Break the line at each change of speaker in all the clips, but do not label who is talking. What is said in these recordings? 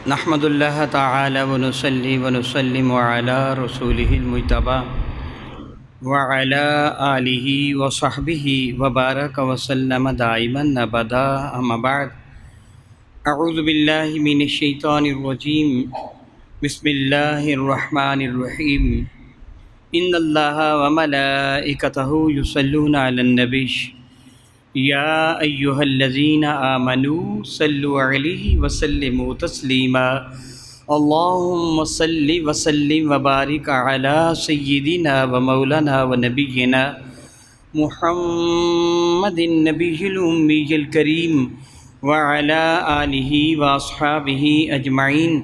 نحمد اللہ تعالی ونصلی ونسلم علی رسولہ المجتبی وعلی آلہ وصحبہ وبارک وسلم دائما ابدا اما بعد اعوذ باللہ من الشیطان الرجیم بسم اللہ الرحمن الرحیم ان اللہ وملائکتہ یصلون علی النبی یا ایہا الذین آمنوا صلوا علیہ وسلموا تسلیما اللہم صلی وسلم وبارک علی سیدنا ومولانا ونبینا محمد النبی الامی الکریم وعلی آلہ واصحابہ اجمعین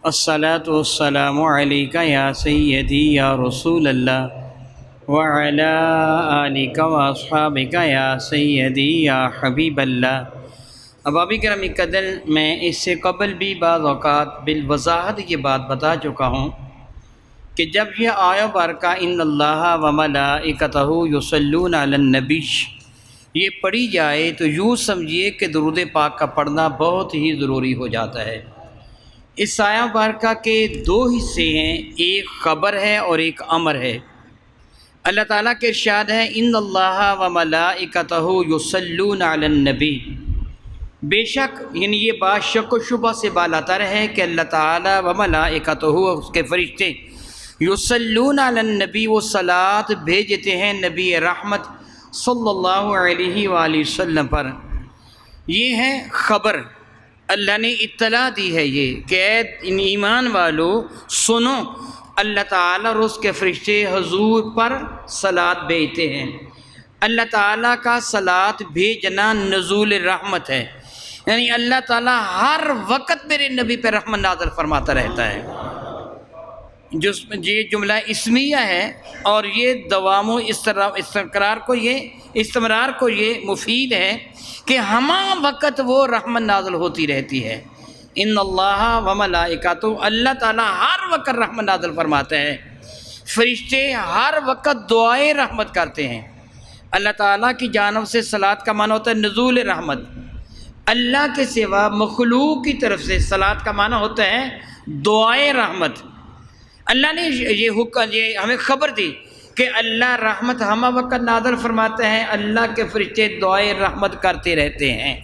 الصلاۃ والسلام علیک یا سیدی یا رسول اللہ وعلی آلک واصحابک یا سیدی یا حبیب اللہ۔ احباب کرام قدر، میں اس سے قبل بھی بعض اوقات بالوضاحت یہ بات بتا چکا ہوں کہ جب یہ آیہ بارکہ ان اللہ وملائکتہ یصلون علی النبی یہ پڑھی جائے تو یوں سمجھیے کہ درود پاک کا پڑھنا بہت ہی ضروری ہو جاتا ہے۔ اس آیہ بارکہ کے دو حصے ہیں، ایک خبر ہے اور ایک امر ہے۔ اللہ تعالیٰ کے ارشاد ہے ان اللہ وملائکتہ یصلون علی النبی، بے شک یعنی یہ بات شک و شبہ سے بالاتر ہے کہ اللہ تعالیٰ وملائکتہ اس کے فرشتے یصلون علی النبی وہ صلاۃ بھیجتے ہیں نبی رحمت صلی اللہ علیہ وآلہ وسلم پر۔ یہ ہے خبر، اللہ نے اطلاع دی ہے یہ کہ اے ایمان والو سنو، اللہ تعالیٰ اور اس کے فرشتے حضور پر صلاۃ بھیجتے ہیں۔ اللہ تعالیٰ کا صلاۃ بھیجنا نزول رحمت ہے، یعنی اللہ تعالیٰ ہر وقت میرے نبی پہ رحمت نازل فرماتا رہتا ہے۔ یہ جملہ اسمیہ ہے اور یہ دوام و استمرار کو یہ مفید ہے کہ ہمہ وقت وہ رحمت نازل ہوتی رہتی ہے۔ ان اللہ وملائکتہ، اللہ تعالیٰ ہر وقت رحمت نازل فرماتا ہے، فرشتے ہر وقت دعائے رحمت کرتے ہیں۔ اللہ تعالیٰ کی جانب سے صلاۃ کا معنی ہوتا ہے نزول رحمت، اللہ کے سوا مخلوق کی طرف سے صلاۃ کا معنی ہوتا ہے دعائے رحمت۔ اللہ نے یہ ہمیں خبر دی کہ اللہ رحمت ہمہ وقت نازل فرماتا ہے، اللہ کے فرشتے دعائے رحمت کرتے رہتے ہیں،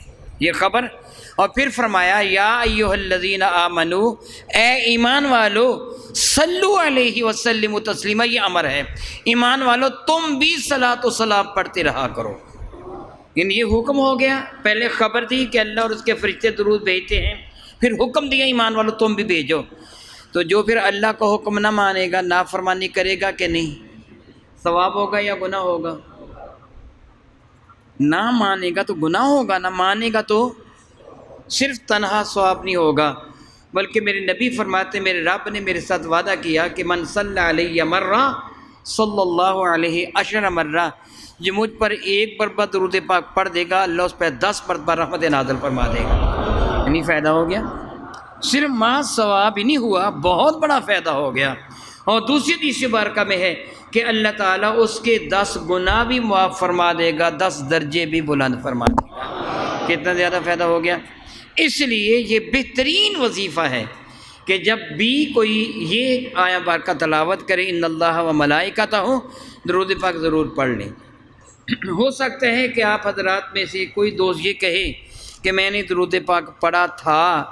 یہ خبر۔ اور پھر فرمایا یا ایھا الذین آمنو، اے ایمان والو، صلو علیہ وسلم تسلیما، یہ امر ہے، ایمان والو تم بھی صلاۃ و سلام پڑھتے رہا کرو۔ یعنی یہ حکم ہو گیا، پہلے خبر دی کہ اللہ اور اس کے فرشتے درود بھیجتے ہیں، پھر حکم دیا ایمان والو تم بھی بھیجو۔ تو جو پھر اللہ کا حکم نہ مانے گا، نافرمانی کرے گا کہ نہیں، ثواب ہوگا یا گناہ ہوگا؟ نہ مانے گا تو گناہ ہوگا، نہ مانے گا تو صرف تنہا ثواب نہیں ہوگا، بلکہ میرے نبی فرماتے میرے رب نے میرے ساتھ وعدہ کیا کہ من صلی علیہ مرہ صلی اللہ علیہ عشر مرہ، جو مجھ پر ایک مرتبہ درود پاک پڑھ دے گا اللہ اس پہ 10 مرتبہ رحمت نازل فرما دے گا۔ یعنی فائدہ ہو گیا، صرف محض ثواب ہی نہیں ہوا، بہت بڑا فائدہ ہو گیا۔ اور دوسری حدیث مبارکہ میں ہے کہ اللہ تعالیٰ اس کے 10 گناہ بھی معاف فرما دے گا، 10 درجے بھی بلند فرما دے گا۔ کتنا زیادہ فائدہ ہو گیا۔ اس لیے یہ بہترین وظیفہ ہے کہ جب بھی کوئی یہ آیہ بارکہ تلاوت کرے ان اللہ و ملائکتہ درود پاک ضرور پڑھ لیں۔ ہو سکتا ہے کہ آپ حضرات میں سے کوئی دوست یہ کہے کہ میں نے درود پاک پڑھا تھا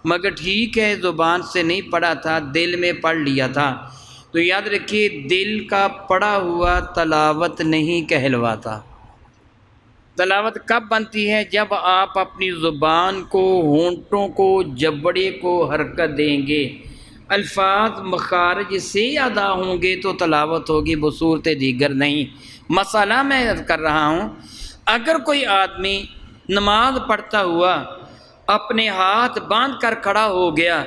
مگر ٹھیک ہے زبان سے نہیں پڑھا تھا، دل میں پڑھ لیا تھا۔ تو یاد رکھیے دل کا پڑھا ہوا تلاوت نہیں کہلواتا۔ تلاوت کب بنتی ہے؟ جب آپ اپنی زبان کو، ہونٹوں کو، جبڑے کو حرکت دیں گے، الفاظ مخارج سے ادا ہوں گے تو تلاوت ہوگی، بصورت دیگر نہیں۔ مسئلہ میں کر رہا ہوں، اگر کوئی آدمی نماز پڑھتا ہوا اپنے ہاتھ باندھ کر کھڑا ہو گیا،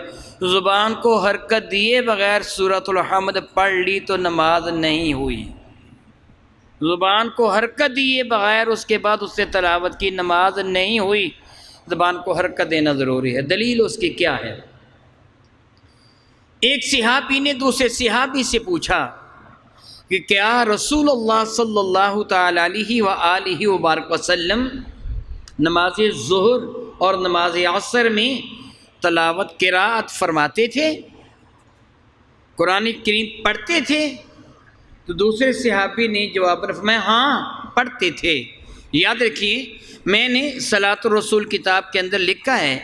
زبان کو حرکت دیے بغیر سورۃ الحمد پڑھ لی تو نماز نہیں ہوئی۔ زبان کو حرکت دیے بغیر اس کے بعد اس سے تلاوت کی، نماز نہیں ہوئی۔ زبان کو حرکت دینا ضروری ہے۔ دلیل اس کی کیا ہے؟ ایک صحابی نے دوسرے صحابی سے پوچھا کہ کیا رسول اللہ صلی اللہ تعالی علیہ وآلہ وبارک وسلم نماز ظہر اور نماز عصر میں تلاوت قراءت فرماتے تھے، قرآن کریم پڑھتے تھے؟ تو دوسرے صحابی نے جواب فرمایا ہاں پڑھتے تھے۔ یاد رکھیے میں نے صلاۃ الرسول کتاب کے اندر لکھا ہے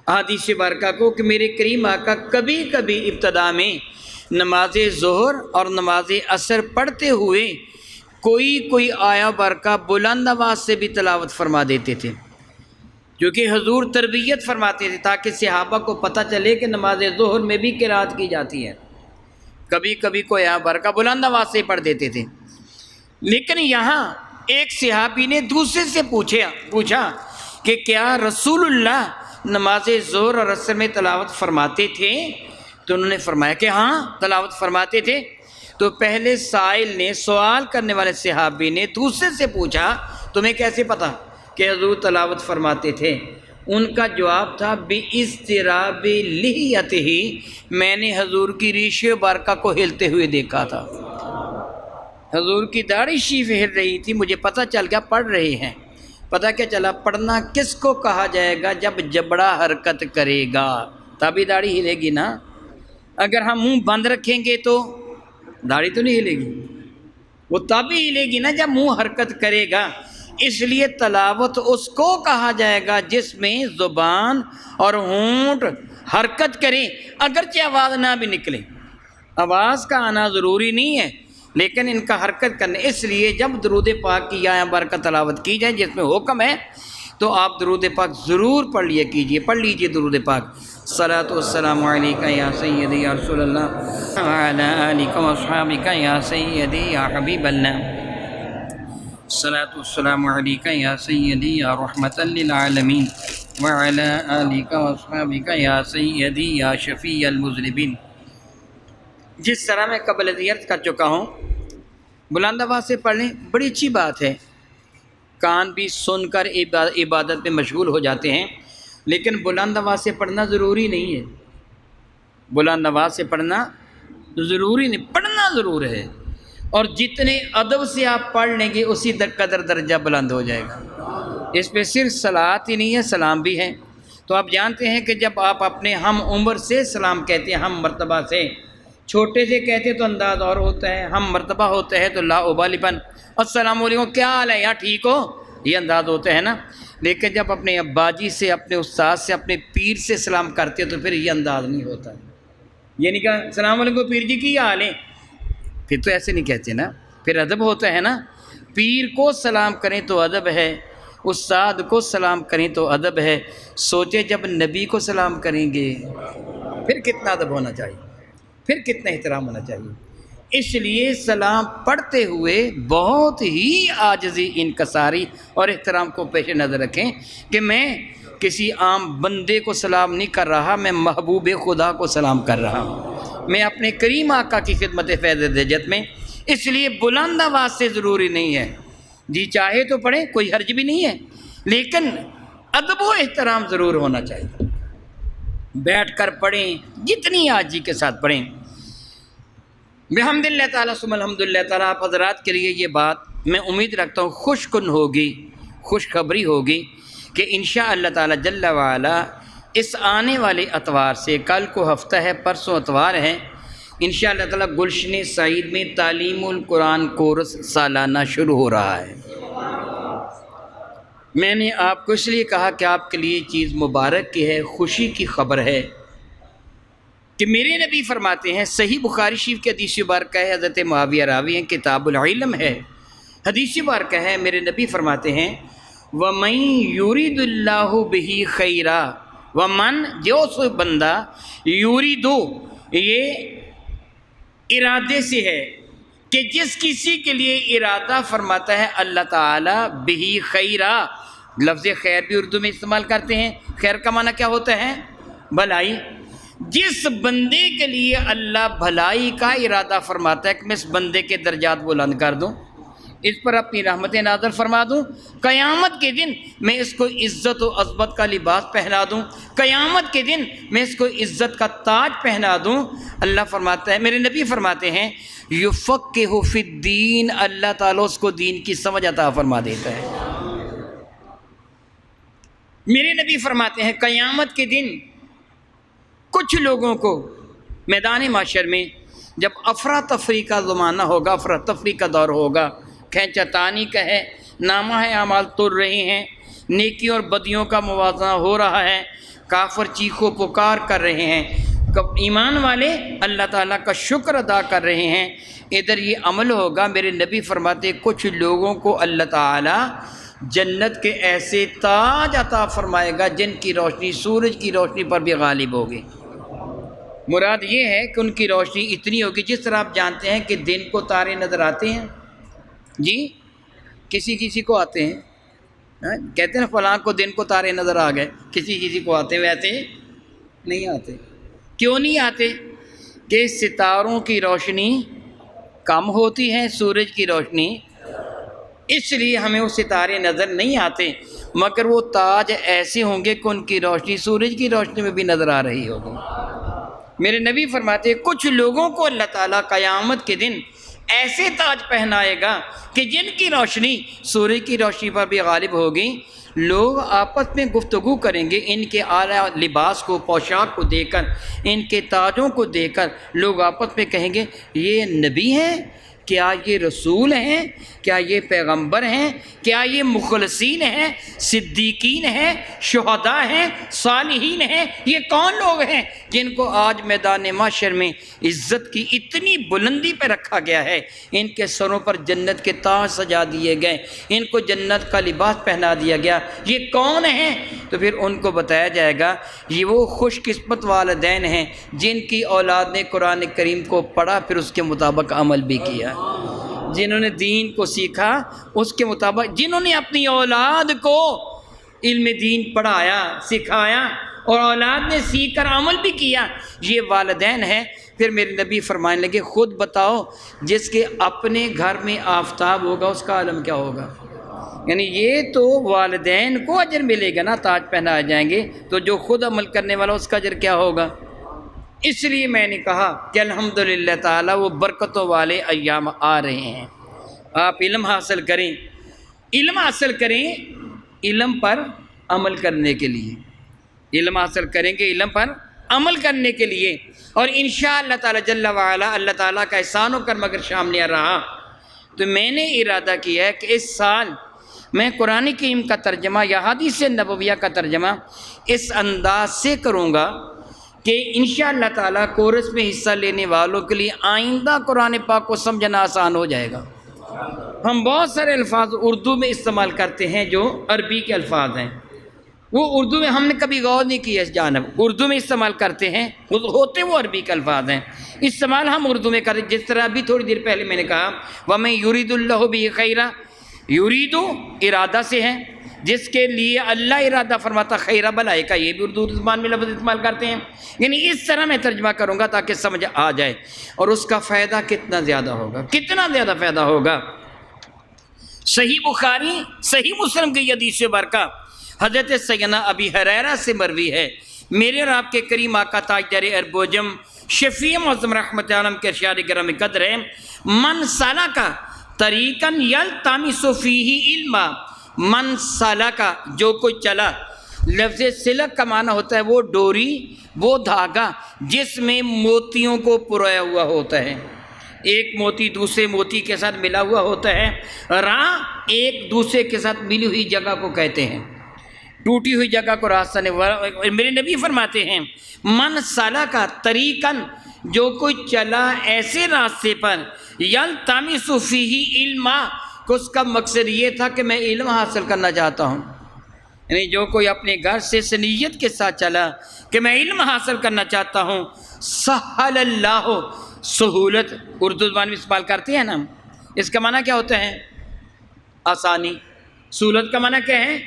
احادیث مبارکہ کو کہ میرے کریم آقا کبھی کبھی ابتدا میں نماز ظہر اور نماز عصر پڑھتے ہوئے کوئی آیا برکہ بلند آواز سے بھی تلاوت فرما دیتے تھے، کیونکہ حضور تربیت فرماتے تھے تاکہ صحابہ کو پتہ چلے کہ نماز ظہر میں بھی قرات کی جاتی ہے۔ کبھی کبھی کوئی آیا برکہ بلند آواز سے پڑھ دیتے تھے، لیکن یہاں ایک صحابی نے دوسرے سے پوچھا کہ کیا رسول اللہ نماز ظہر اور عصر میں تلاوت فرماتے تھے؟ تو انہوں نے فرمایا کہ ہاں تلاوت فرماتے تھے۔ تو پہلے سائل نے، سوال کرنے والے صحابی نے دوسرے سے پوچھا تمہیں کیسے پتہ کہ حضور تلاوت فرماتے تھے؟ ان کا جواب تھا باضطراب لحیتہ، میں نے حضور کی ریش مبارکہ کو ہلتے ہوئے دیکھا تھا، حضور کی داڑھی شریف ہل رہی تھی، مجھے پتہ چل گیا پڑھ رہے ہیں۔ پتہ کیا چلا؟ پڑھنا کس کو کہا جائے گا؟ جب جبڑا حرکت کرے گا تبھی داڑھی ہلے گی نا۔ اگر ہم منہ بند رکھیں گے تو داڑھی تو نہیں ہلے گی، وہ تبھی ہلے گی نا جب منہ حرکت کرے گا۔ اس لیے تلاوت اس کو کہا جائے گا جس میں زبان اور ہونٹ حرکت کریں، اگرچہ آواز نہ بھی نکلے۔ آواز کا آنا ضروری نہیں ہے لیکن ان کا حرکت کرنے، اس لیے جب درود پاک کی آیا برکہ تلاوت کی جائے جس میں حکم ہے تو آپ درود پاک ضرور پڑھ لیجئے درود پاک۔ صلاۃ والسلام علیکہ یا سیدی یا رسول اللہ وعلی آلک و اصحابک یا سیدی یا حبیب اللہ، صلاۃ والسلام علیکہ یا سیدی یا رحمۃ للعالمین وعلی آلک و اصحابک یا سیدی یا شفیع المذنبین۔ جس طرح میں قبل عرض کر چکا ہوں بلند آواز سے پڑھ لیں، بڑی اچھی بات ہے، کان بھی سن کر عبادت میں مشغول ہو جاتے ہیں، لیکن بلند آواز سے پڑھنا ضروری نہیں ہے۔ بلند آواز سے پڑھنا ضروری نہیں، پڑھنا ضرور ہے، اور جتنے ادب سے آپ پڑھ لیں گے اسی قدر درجہ بلند ہو جائے گا۔ اس پہ صرف صلوات ہی نہیں ہے، سلام بھی ہے۔ تو آپ جانتے ہیں کہ جب آپ اپنے ہم عمر سے سلام کہتے ہیں، ہم مرتبہ سے، چھوٹے سے کہتے تو انداز اور ہوتا ہے، ہم مرتبہ ہوتے ہیں تو لا ابالی بن السلام علیکم کیا حال ہے، یا ٹھیک ہو، یہ انداز ہوتا ہے نا۔ لیکن جب اپنے ابا جی سے، اپنے استاد سے، اپنے پیر سے سلام کرتے تو پھر یہ انداز نہیں ہوتا، یہ نہیں کہا السلام علیکم پیر جی کی حال ہے، پھر تو ایسے نہیں کہتے نا، پھر ادب ہوتا ہے نا۔ پیر کو سلام کریں تو ادب ہے، استاد کو سلام کریں تو ادب ہے، سوچے جب نبی کو سلام کریں گے پھر کتنا ادب ہونا چاہیے، پھر کتنا احترام ہونا چاہیے۔ اس لیے سلام پڑھتے ہوئے بہت ہی عاجزی، انکساری اور احترام کو پیش نظر رکھیں کہ میں کسی عام بندے کو سلام نہیں کر رہا، میں محبوب خدا کو سلام کر رہا ہوں، میں اپنے کریم آقا کی خدمت فیض دجت میں۔ اس لیے بلند آواز سے ضروری نہیں ہے، جی چاہے تو پڑھیں، کوئی حرج بھی نہیں ہے، لیکن ادب و احترام ضرور ہونا چاہیے۔ بیٹھ کر پڑھیں، جتنی عاجزی کے ساتھ پڑھیں۔ بحمد اللہ تعالیٰ ثم الحمد للہ تعالیٰ آپ حضرات کے لیے یہ بات میں امید رکھتا ہوں خوش کن ہوگی، خوشخبری ہوگی کہ انشاءاللہ تعالیٰ جل وعلا اس آنے والے اتوار سے، کل کو ہفتہ ہے، پرسوں اتوار ہے، انشاءاللہ تعالیٰ گلشن سعید میں تعلیم القرآن کورس سالانہ شروع ہو رہا ہے۔ میں نے آپ کو اس لیے کہا کہ آپ کے لیے چیز مبارک کی ہے، خوشی کی خبر ہے کہ میرے نبی فرماتے ہیں، صحیح بخاری شریف کی حدیث مبارکہ ہے، حضرت معاویہ راوی ہیں، کتاب العلم ہے، حدیث مبارکہ ہے، میرے نبی فرماتے ہیں وَمَن يُرِدُ اللَّهُ بِهِ خَيْرًا، وَمَن جو سو بندہ، یوریدو یہ ارادے سے ہے کہ جس کسی کے لیے ارادہ فرماتا ہے اللہ تعالیٰ بِهِ خَيْرًا، لفظ خیر بھی اردو میں استعمال کرتے ہیں، خیر کا معنی کیا ہوتا ہے؟ بھلائی۔ جس بندے کے لیے اللہ بھلائی کا ارادہ فرماتا ہے کہ میں اس بندے کے درجات بلند کر دوں، اس پر اپنی رحمت نازل فرما دوں، قیامت کے دن میں اس کو عزت و عظمت کا لباس پہنا دوں، قیامت کے دن میں اس کو عزت کا تاج پہنا دوں، اللہ فرماتا ہے، میرے نبی فرماتے ہیں یفقہ فی الدین، اللہ تعالیٰ اس کو دین کی سمجھ عطا فرما دیتا ہے۔ میرے نبی فرماتے ہیں قیامت کے دن کچھ لوگوں کو میدان معاشر میں جب افراتفری کا زمانہ ہوگا، افراتفری کا دور ہوگا، کھینچا تانی کا ہے، نامہ اعمال تر رہے ہیں، نیکیوں اور بدیوں کا موازنہ ہو رہا ہے، کافر چیخ و پکار کر رہے ہیں، ایمان والے اللہ تعالیٰ کا شکر ادا کر رہے ہیں، ادھر یہ عمل ہوگا۔ میرے نبی فرماتے کچھ لوگوں کو اللہ تعالیٰ جنت کے ایسے تاج عطا فرمائے گا جن کی روشنی سورج کی روشنی پر بھی غالب ہوگی۔ مراد یہ ہے کہ ان کی روشنی اتنی ہوگی، جس طرح آپ جانتے ہیں کہ دن کو تارے نظر آتے ہیں، جی کسی کو آتے ہیں، کہتے ہیں نا فلاں کو دن کو تارے نظر آ گئے، کسی کو آتے ہیں، ویسے نہیں آتے۔ کیوں نہیں آتے؟ کہ ستاروں کی روشنی کم ہوتی ہے، سورج کی روشنی، اس لیے ہمیں وہ ستارے نظر نہیں آتے، مگر وہ تاج ایسے ہوں گے کہ ان کی روشنی سورج کی روشنی میں بھی نظر آ رہی ہوگی۔ میرے نبی فرماتے کچھ لوگوں کو اللہ تعالیٰ قیامت کے دن ایسے تاج پہنائے گا کہ جن کی روشنی سورج کی روشنی پر بھی غالب ہوگی۔ لوگ آپس میں گفتگو کریں گے، ان کے اعلیٰ لباس کو، پوشاک کو دیکھ کر، ان کے تاجوں کو دیکھ کر لوگ آپس میں کہیں گے یہ نبی ہیں، کیا یہ رسول ہیں، کیا یہ پیغمبر ہیں، کیا یہ مخلصین ہیں، صدیقین ہیں، شہداء ہیں، صالحین ہیں، یہ کون لوگ ہیں جن کو آج میدان محشر میں عزت کی اتنی بلندی پہ رکھا گیا ہے، ان کے سروں پر جنت کے تاج سجا دیے گئے، ان کو جنت کا لباس پہنا دیا گیا، یہ کون ہیں؟ تو پھر ان کو بتایا جائے گا یہ وہ خوش قسمت والدین ہیں جن کی اولاد نے قرآن کریم کو پڑھا پھر اس کے مطابق عمل بھی کیا، جنہوں نے دین کو سیکھا اس کے مطابق، جنہوں نے اپنی اولاد کو علم دین پڑھایا، سکھایا اور اولاد نے سیکھ کر عمل بھی کیا، یہ والدین ہیں۔ پھر میرے نبی فرمانے لگے خود بتاؤ جس کے اپنے گھر میں آفتاب ہوگا اس کا عالم کیا ہوگا؟ یعنی یہ تو والدین کو اجر ملے گا نا، تاج پہنائے جائیں گے، تو جو خود عمل کرنے والا اس کا اجر کیا ہوگا؟ اس لیے میں نے کہا کہ الحمدللہ تعالیٰ وہ برکتوں والے ایام آ رہے ہیں، آپ علم حاصل کریں، علم حاصل کریں، علم پر عمل کرنے کے لیے، علم حاصل کریں گے علم پر عمل کرنے کے لیے، اور انشاءاللہ تعالیٰ جل وعلا اللہ تعالیٰ کا احسان و کرم اگر سامنے آ رہا تو میں نے ارادہ کیا ہے کہ اس سال میں قرآن کریم کا ترجمہ یا حدیث نبویہ کا ترجمہ اس انداز سے کروں گا کہ انشاءاللہ تعالیٰ کورس میں حصہ لینے والوں کے لیے آئندہ قرآن پاک کو سمجھنا آسان ہو جائے گا۔ ہم بہت سارے الفاظ اردو میں استعمال کرتے ہیں جو عربی کے الفاظ ہیں، وہ اردو میں ہم نے کبھی غور نہیں کیا اس جانب، اردو میں استعمال کرتے ہیں، ہوتے وہ عربی کے الفاظ ہیں، استعمال ہم اردو میں کریں، جس طرح ابھی تھوڑی دیر پہلے میں نے کہا وَمَن يُرِيدُ اللَّهُ بِهِ خَيْرًا، یریدو ارادہ سے ہے، جس کے لیے اللہ ارادہ فرماتا خیرہ بھلائی کا، یہ بھی اردو زبان میں لفظ استعمال کرتے ہیں۔ یعنی اس طرح میں ترجمہ کروں گا تاکہ سمجھ آ جائے، اور اس کا فائدہ کتنا زیادہ ہوگا، کتنا زیادہ فائدہ ہوگا۔ صحیح بخاری صحیح مسلم کی حدیث برکہ حضرت سیدنا ابی ہریرہ سے مروی ہے، میرے اور آپ کے کریم آقا تاجدار اربوجم شفیع معظم رحمت عالم کے ارشاد گرامی قدر ہے، من سلک طریقاً یلتمس فیہ علما، من سلک جو کوئی چلا، لفظ سلک کا معنی ہوتا ہے وہ ڈوری، وہ دھاگا جس میں موتیوں کو پرویا ہوا ہوتا ہے، ایک موتی دوسرے موتی کے ساتھ ملا ہوا ہوتا ہے، راہ ایک دوسرے کے ساتھ ملی ہوئی جگہ کو کہتے ہیں، ٹوٹی ہوئی جگہ کو راستہ نہیں۔ میرے نبی فرماتے ہیں من سلک طریقاً جو کوئی چلا ایسے راستے پر یلتمس فیہ علما، کہ اس کا مقصد یہ تھا کہ میں علم حاصل کرنا چاہتا ہوں، یعنی جو کوئی اپنے گھر سے اس نیت کے ساتھ چلا کہ میں علم حاصل کرنا چاہتا ہوں، سہل اللہ، سہولت اردو زبان میں استعمال کرتے ہیں نا، اس کا معنی کیا ہوتا ہے؟ آسانی۔ سہولت کا معنی کیا ہے؟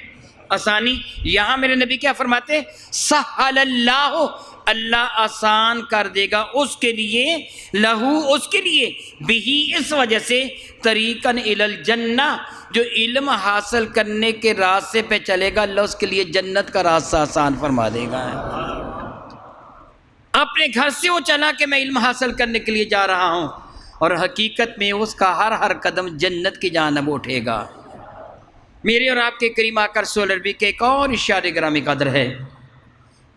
آسانی۔ یہاں میرے نبی کیا فرماتے؟ سہل اللہ، اللہ آسان کر دے گا اس کے لیے، لہو اس کے لیے، بھی اس وجہ سے، طریقاً الی الجنہ جو علم حاصل کرنے کے راستے پہ چلے گا اللہ اس کے لیے جنت کا راستہ آسان فرما دے گا۔ اپنے گھر سے وہ چلا کہ میں علم حاصل کرنے کے لیے جا رہا ہوں، اور حقیقت میں اس کا ہر قدم جنت کی جانب اٹھے گا۔ میرے اور آپ کے کریم آقا رسول عربی کے ایک اور ارشاد گرامی قدر ہے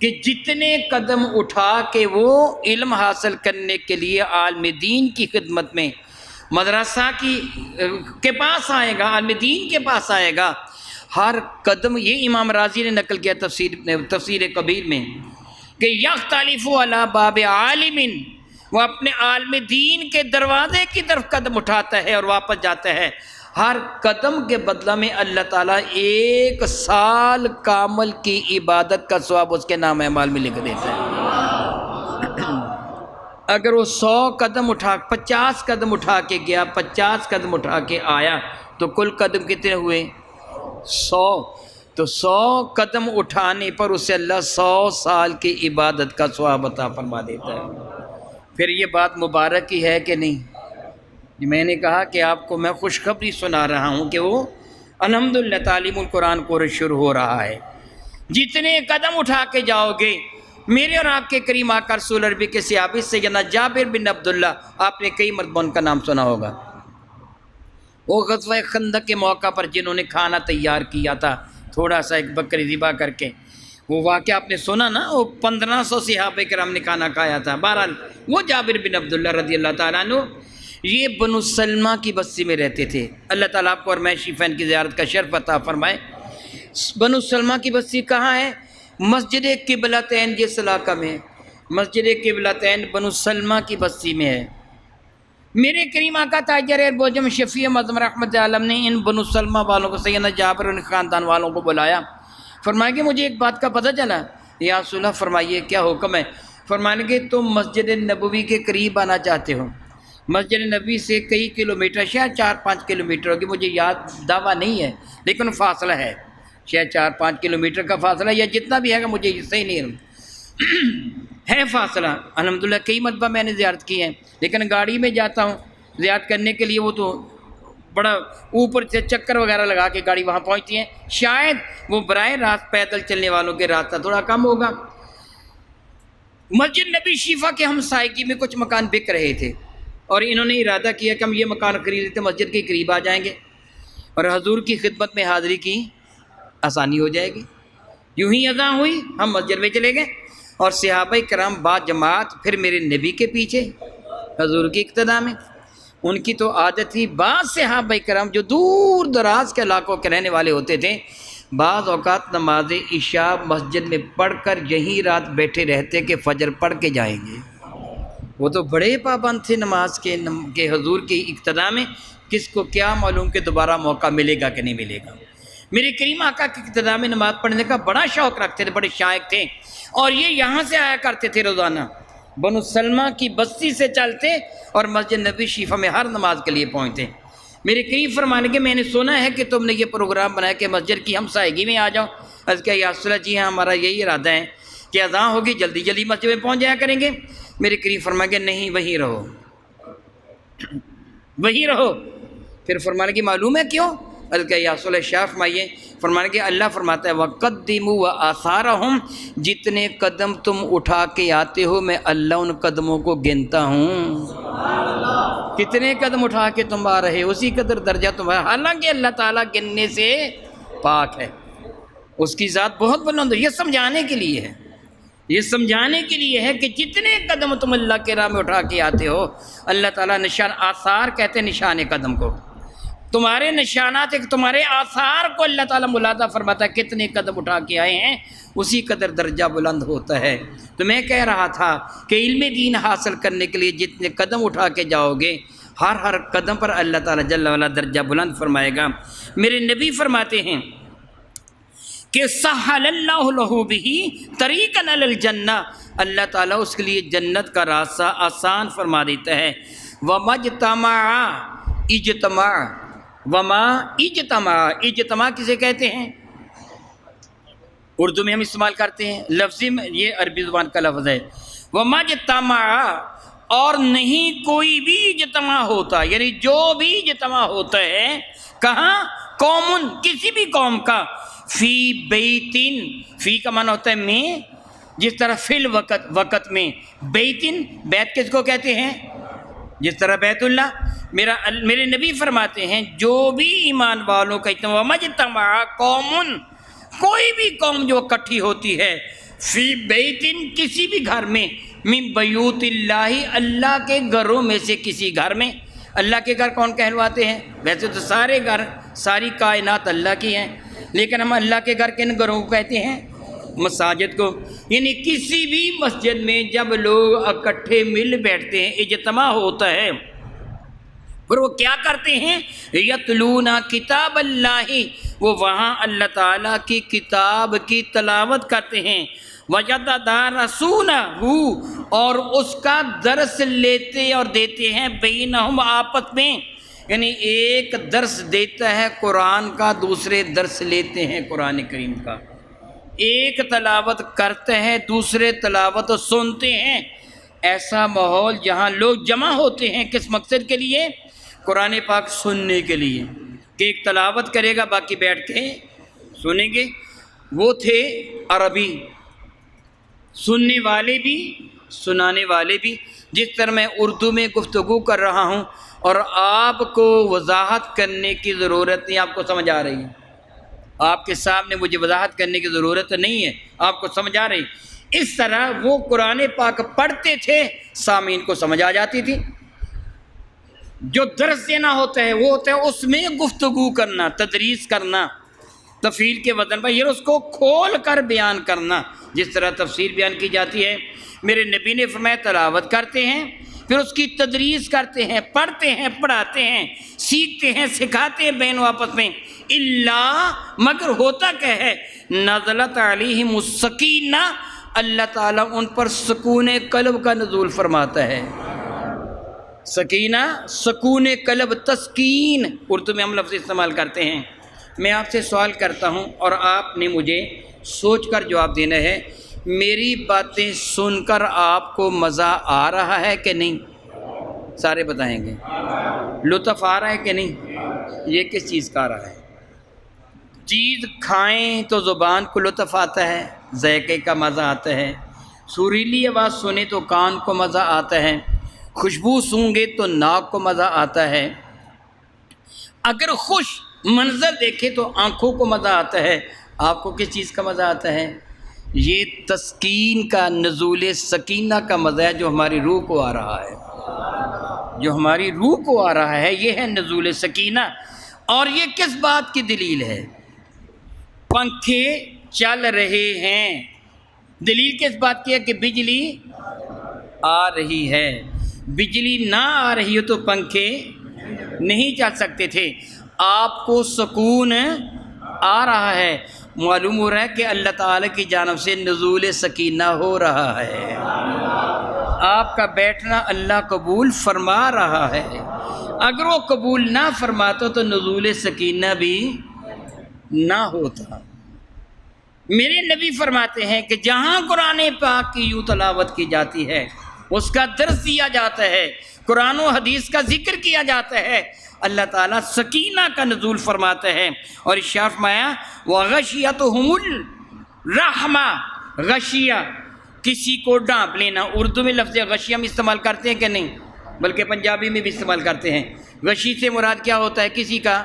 کہ جتنے قدم اٹھا کے وہ علم حاصل کرنے کے لیے عالم دین کی خدمت میں مدرسہ کے پاس آئے گا، عالم دین کے پاس آئے گا، ہر قدم، یہ امام راضی نے نقل کیا تفسیر کبیر میں کہ یختلف علی باب عالم، وہ اپنے عالم دین کے دروازے کی طرف قدم اٹھاتا ہے اور واپس جاتا ہے، ہر قدم کے بدلہ میں اللہ تعالیٰ 1 سال کامل کی عبادت کا ثواب اس کے نام اعمال میں لکھ دیتا ہے۔ اگر وہ 100 قدم اٹھا 50 قدم اٹھا کے گیا، 50 قدم اٹھا کے آیا، تو کل قدم کتنے ہوئے؟ 100۔ تو 100 قدم اٹھانے پر اسے اللہ 100 سال کی عبادت کا ثواب عطا فرما دیتا ہے۔ پھر یہ بات مبارک ہی ہے کہ نہیں؟ میں نے کہا کہ آپ کو میں خوشخبری سنا رہا ہوں کہ وہ الحمدللہ تعلیم القرآن کورس شروع ہو رہا ہے۔ جتنے قدم اٹھا کے جاؤ گے، میرے اور آپ کے کریم آقا رسول عربی کے صحابی سیدنا جابر بن عبداللہ، آپ نے کئی مرتبہ ان کا نام سنا ہوگا، وہ غزوہ خندق کے موقع پر جنہوں نے کھانا تیار کیا تھا، تھوڑا سا ایک بکری ذبح کر کے، وہ واقعہ آپ نے سنا نا، وہ 1500 صحابہ کرام نے کھانا کھایا تھا۔ بہرحال وہ جابر بن عبداللہ رضی اللہ تعالیٰ عنہ یہ بنو سلمہ کی بستی میں رہتے تھے۔ اللہ تعالیٰ آپ کو اور میں شیفین کی زیارت کا شرف عطا فرمائے۔ بنو سلمہ کی بستی کہاں ہے؟ مسجد قبلتین جس علاقہ میں ہے، مسجد قبلتین بنو سلمہ کی بستی میں ہے۔ میرے کریم آقا تاجر بوجم شفیع معظم رحمت عالم نے ان بنو سلمہ والوں کو، سیدنا جابر ان خاندان والوں کو بلایا، فرمایا کہ مجھے ایک بات کا پتہ چلا۔ یا رسول اللہ فرمائیے کیا حکم ہے؟ فرمانے کہ تم مسجد نبوی کے قریب آنا چاہتے ہو، مسجد نبوی سے کئی کلومیٹر، شاید 4-5 کلومیٹر ہوگی، مجھے یاد دعویٰ نہیں ہے لیکن فاصلہ ہے، شاید 4-5 کلومیٹر کا فاصلہ، یا جتنا بھی ہے گا مجھے صحیح نہیں ہے فاصلہ۔ الحمدللہ کئی مرتبہ میں نے زیارت کی ہے، لیکن گاڑی میں جاتا ہوں زیارت کرنے کے لیے، وہ تو بڑا اوپر سے چکر وغیرہ لگا کے گاڑی وہاں پہنچتی ہے، شاید وہ براہ راست پیدل چلنے والوں کے راستہ تھوڑا کم ہوگا۔ مسجد نبی شیفا کے ہمسائیگی میں کچھ مکان بک رہے تھے، اور انہوں نے ارادہ کیا کہ ہم یہ مکان خرید لیتے، مسجد کے قریب آ جائیں گے اور حضور کی خدمت میں حاضری کی آسانی ہو جائے گی۔ یوں ہی اذان ہوئی، ہم مسجد میں چلے گئے، اور صحابہ کرام با جماعت پھر میرے نبی کے پیچھے حضور کی اقتداء میں۔ ان کی تو عادت تھی، بعض صحابہ کرام جو دور دراز کے علاقوں کے رہنے والے ہوتے تھے، بعض اوقات نماز عشاء مسجد میں پڑھ کر یہیں رات بیٹھے رہتے کہ فجر پڑھ کے جائیں گے۔ وہ تو بڑے پابند تھے نماز کے حضور کی اقتداء میں، کس کو کیا معلوم کہ دوبارہ موقع ملے گا کہ نہیں ملے گا۔ میرے کریم آقا کی اقتداء میں نماز پڑھنے کا بڑا شوق رکھتے تھے، بڑے شائق تھے، اور یہ یہاں سے آیا کرتے تھے روزانہ، بنو سلمہ کی بستی سے چلتے اور مسجد نبی شیفا میں ہر نماز کے لیے پہنچتے۔ میرے کریم فرمانے کے میں نے سنا ہے کہ تم نے یہ پروگرام بنایا کہ مسجد کی ہمسائیگی میں آ جاؤ۔ عرض کیا یا رسول اللہ، جی ہاں ہمارا یہی ارادہ ہے کہ اذان ہوگی جلدی جلدی مسجد میں پہنچ جایا کریں گے۔ میرے کریم فرمایا کہ نہیں، وہیں رہو، وہیں رہو۔ پھر فرمانے کی معلوم ہے کیوں؟ عرض کیا یا رسول اللہ شاہ فرمائیے۔ فرمانے کہ اللہ فرماتا ہے وَقَدِّمُوا وَآثَارَهُمْ، جتنے قدم تم اٹھا کے آتے ہو میں اللہ ان قدموں کو گنتا ہوں۔ کتنے قدم اٹھا کے تم آ رہے، اسی قدر درجہ تمہارا، حالانکہ اللہ تعالیٰ گننے سے پاک ہے، اس کی ذات بہت بلند ہے۔ یہ سمجھانے کے لیے ہے، یہ سمجھانے کے لیے ہے کہ جتنے قدم تم اللہ کے راہ میں اٹھا کے آتے ہو، اللہ تعالیٰ نشان، آثار کہتے ہیں نشان قدم کو، تمہارے نشانات، تمہارے آثار کو اللہ تعالیٰ ملاحظہ فرماتا ہے، کتنے قدم اٹھا کے آئے ہیں اسی قدر درجہ بلند ہوتا ہے۔ تو میں کہہ رہا تھا کہ علم دین حاصل کرنے کے لیے جتنے قدم اٹھا کے جاؤ گے، ہر قدم پر اللہ تعالیٰ جل وعلا درجہ بلند فرمائے گا۔ میرے نبی فرماتے ہیں کہ سہل اللہ لہ بہ طریقا الی الجنہ، اللہ تعالیٰ اس کے لیے جنت کا راستہ آسان فرما دیتا ہے۔ وما اجتماع کسے کہتے ہیں؟ اردو میں ہم استعمال کرتے ہیں، لفظی میں یہ عربی زبان کا لفظ ہے۔ وما اجتماع، اور نہیں کوئی بھی اجتماع ہوتا، یعنی جو بھی اجتماع ہوتا ہے کہاں؟ قوم، کسی بھی قوم کا، فی بیتن، فی کا معنی ہوتا ہے میں، جس طرح فی الوقت، وقت میں، بیتن، بیت کس کو کہتے ہیں؟ جس طرح بیت اللہ۔ میرے نبی فرماتے ہیں جو بھی ایمان والوں کا اجتماع، مجتمع قوم، کوئی بھی قوم جو اکٹھی ہوتی ہے، فی بیتن کسی بھی گھر میں، من بیوت اللہ اللہ کے گھروں میں سے کسی گھر میں۔ اللہ کے گھر کون کہلواتے ہیں؟ ویسے تو سارے گھر، ساری کائنات اللہ کی ہیں، لیکن ہم اللہ کے گھر کن گھروں کو کہتے ہیں؟ مساجد کو۔ یعنی کسی بھی مسجد میں جب لوگ اکٹھے مل بیٹھتے ہیں، اجتماع ہوتا ہے، پھر وہ کیا کرتے ہیں؟ یتلون کتاب اللہ، وہ وہاں اللہ تعالیٰ کی کتاب کی تلاوت کرتے ہیں، وَيَتَدَارَسُونَهُ، اور اس کا درس لیتے اور دیتے ہیں، بینہم آپس میں، یعنی ایک درس دیتا ہے قرآن کا، دوسرے درس لیتے ہیں قرآن کریم کا، ایک تلاوت کرتے ہیں دوسرے تلاوت سنتے ہیں۔ ایسا ماحول جہاں لوگ جمع ہوتے ہیں، کس مقصد کے لیے؟ قرآن پاک سننے کے لیے، کہ ایک تلاوت کرے گا باقی بیٹھ کے سنیں گے۔ وہ تھے عربی، سننے والے بھی سنانے والے بھی، جس طرح میں اردو میں گفتگو کر رہا ہوں اور آپ کو وضاحت کرنے کی ضرورت نہیں، آپ کو سمجھ آ رہی ہے، آپ کے سامنے مجھے وضاحت کرنے کی ضرورت نہیں ہے، آپ کو سمجھ آ رہی۔ اس طرح وہ قرآن پاک پڑھتے تھے، سامعین کو سمجھ آ جاتی تھی۔ جو درس دینا ہوتا ہے وہ ہوتا ہے اس میں گفتگو کرنا، تدریس کرنا، تفصیل کے وزن پر، یہ اس کو کھول کر بیان کرنا، جس طرح تفسیر بیان کی جاتی ہے۔ میرے نبی نے فرمایا تلاوت کرتے ہیں، پھر اس کی تدریس کرتے ہیں، پڑھتے ہیں، پڑھاتے ہیں، سیکھتے ہیں، سکھاتے ہیں بین و آپس میں۔ اللہ، مگر ہوتا کیا ہے؟ نزلت علیہم السکینہ، اللہ تعالیٰ ان پر سکون قلب کا نزول فرماتا ہے۔ سکینہ، سکون قلب، تسکین، اردو میں ہم لفظ استعمال کرتے ہیں۔ میں آپ سے سوال کرتا ہوں اور آپ نے مجھے سوچ کر جواب دینا ہے، میری باتیں سن کر آپ کو مزہ آ رہا ہے کہ نہیں؟ سارے بتائیں گے۔ لطف آ رہا ہے کہ نہیں؟ یہ کس چیز کا آ رہا ہے؟ چیز کھائیں تو زبان کو لطف آتا ہے، ذائقے کا مزہ آتا ہے، سریلی آواز سنیں تو کان کو مزہ آتا ہے، خوشبو سونگے تو ناک کو مزہ آتا ہے، اگر خوش منظر دیکھے تو آنکھوں کو مزہ آتا ہے۔ آپ کو کس چیز کا مزہ آتا ہے؟ یہ تسکین کا، نزول سکینہ کا مزہ ہے جو ہماری روح کو آ رہا ہے، جو ہماری روح کو آ رہا ہے، یہ ہے نزول سکینہ۔ اور یہ کس بات کی دلیل ہے؟ پنکھے چل رہے ہیں، دلیل کس بات کی ہے؟ کہ بجلی آ رہی ہے، بجلی نہ آ رہی ہو تو پنکھے نہیں چل سکتے تھے۔ آپ کو سکون آ رہا ہے، معلوم ہو رہا ہے کہ اللہ تعالیٰ کی جانب سے نزول سکینہ ہو رہا ہے، آپ کا بیٹھنا اللہ قبول فرما رہا ہے۔ اگر وہ قبول نہ فرماتا تو نزول سکینہ بھی نہ ہوتا۔ میرے نبی فرماتے ہیں کہ جہاں قرآن پاک کی یوں تلاوت کی جاتی ہے، اس کا درس دیا جاتا ہے، قرآن و حدیث کا ذکر کیا جاتا ہے، اللہ تعالیٰ سکینہ کا نزول فرماتا ہے۔ اور ارشاد فرمایا وغشیتہم الرحمہ، غشیہ کسی کو ڈانپ لینا، اردو میں لفظ غشیہ ہم استعمال کرتے ہیں کہ نہیں؟ بلکہ پنجابی میں بھی استعمال کرتے ہیں۔ غشی سے مراد کیا ہوتا ہے؟ کسی کا